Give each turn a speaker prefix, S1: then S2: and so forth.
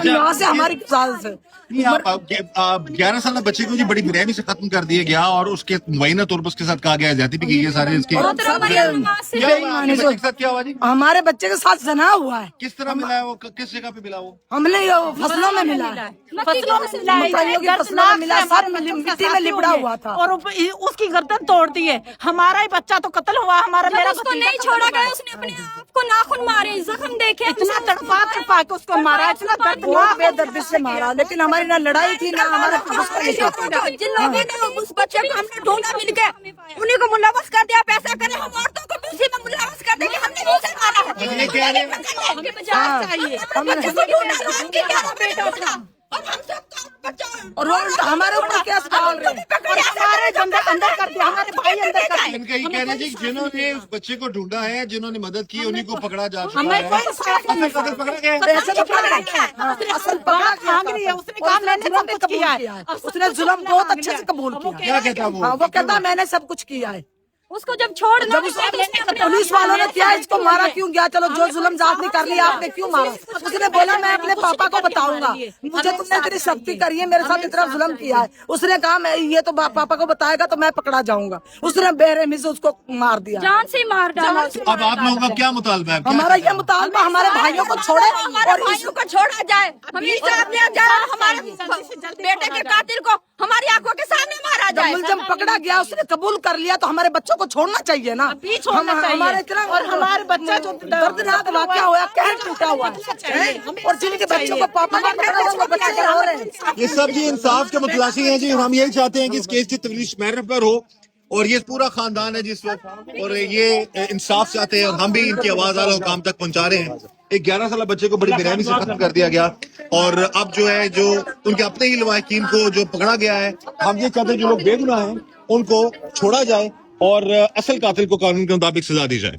S1: यहाँ से हमारी साल से
S2: 11 साल बच्चे को जी बड़ी बेरहमी से खत्म कर दिया गया और उसके मुआयना तौर पर उसके साथ कहा गया जाती भी कि ये सारे इसके क्या हुआ जी?
S1: हमारे बच्चे के साथ जना हुआ है।
S2: किस तरह मिला है वो? किस जगह पे मिला वो?
S1: हमने ये फसलों में मिला है,
S3: फसलों में मिला है,
S1: मकइयों की फसलों में मिला, सब मिट्टी में लिपड़ा हुआ था
S3: और उसकी गर्दन तोड़ दी है। हमारा ही बच्चा तो कत्ल हुआ, हमारा मेरा
S4: उसको नहीं छोड़ा गया, उसने अपने आप को नाखून मारे, जख्म देखे,
S3: इतना तड़पा तड़पा के उसको मारा, इतना
S1: बहुत बेदर्दी से मारा। लेकिन हमारी ना लड़ाई थी ना हमारा
S4: जिन लोगों ने उस बच्चे को हमने ढूंढा मिल के उन्हीं को मुलव्वस कर दिया। पैसा करे हम औरतों को भी उसी में मुलव्वस कर देंगे, हमने भी उसे मारा है।
S2: ये क्या है?
S3: हमके बचाव चाहिए।
S4: बच्चे को ढूंढा, उनके 11 बेटा था और हम सबका बचाओ
S1: और वो हमारे ऊपर केस डाल रहे हैं।
S3: और हमारे बंदे अंदर कर दिया, हमारे भाई अंदर कर दिया।
S2: इनका ये कहना है जी जिन्होंने उस बच्चे को ढूंढा है, जिन्होंने मदद की, उन्हीं को पकड़ा जा चुका
S3: हमें
S2: है।
S3: कोई साथ नहीं
S2: असल पकड़ा गया है।
S1: ऐसे तो पकड़ा गया है। असल पकड़ा गया
S3: मांग रही है, उसने कहा मैंने सब कुछ किया है।
S1: उसने जुल्म बहुत अच्छे से कबूल किया।
S2: क्या कहता वो?
S1: हाँ, वो कहता मैंने सब कुछ किया है।
S4: उसको जब छोड़
S1: जब पुलिस वालों ने किया इसको मारा क्यों गया? चलो जो जुल्म जात नहीं कर लिया आपने क्यों मारा? उसने बोला मैं अपने पापा को बताऊंगा, मुझे तुमने इतनी सख्ती करी है, मेरे साथ इतना जुल्म किया है। उसने कहा मैं ये तो पापा को बताएगा तो मैं पकड़ा जाऊंगा। उसने बेरहमी से उसको मार दिया,
S4: जान से मार डाला।
S2: अब आप लोगों का क्या मुतालबा है?
S1: हमारा ये मुतालबा हमारे भाइयों को छोड़े
S4: हमारे भाइयों को छोड़ा जाए, हम इंसाफ लिया जाए, हमारे बेटे के कातिल को हमारी आंखों के सामने मारा
S1: जब
S4: जाए।
S1: मुलजम पकड़ा गया उसने कबूल कर लिया तो हमारे बच्चों को छोड़ना चाहिए ना।
S3: अभी छोड़ना चाहिए।
S1: हमारे इतना
S3: और हमारे बच्चा जो
S1: दर्दनाक वाकया हुआ, कहर टूटा हुआ है और जिनके बच्चों को पापा ने पकड़ा वो बच्चे क्या हो रहे हैं?
S2: ये सब जी इंसाफ के मुतलाशी हैं जी। हम यही चाहते हैं कि इस केस की तफ्तीश महर पर हो और ये पूरा खानदान है जिस वक्त, और ये इंसाफ चाहते हैं और हम भी इनकी आवाज आला काम तक पहुंचा रहे हैं। एक 11 साल बच्चे को बड़ी बेरहमी से खत्म कर दिया गया और अब जो है जो उनके अपने ही लवाकिन को जो पकड़ा गया है, हम ये चाहते हैं जो लोग बेगुनाह हैं उनको छोड़ा जाए और असल कातिल को कानून के मुताबिक सजा दी जाए।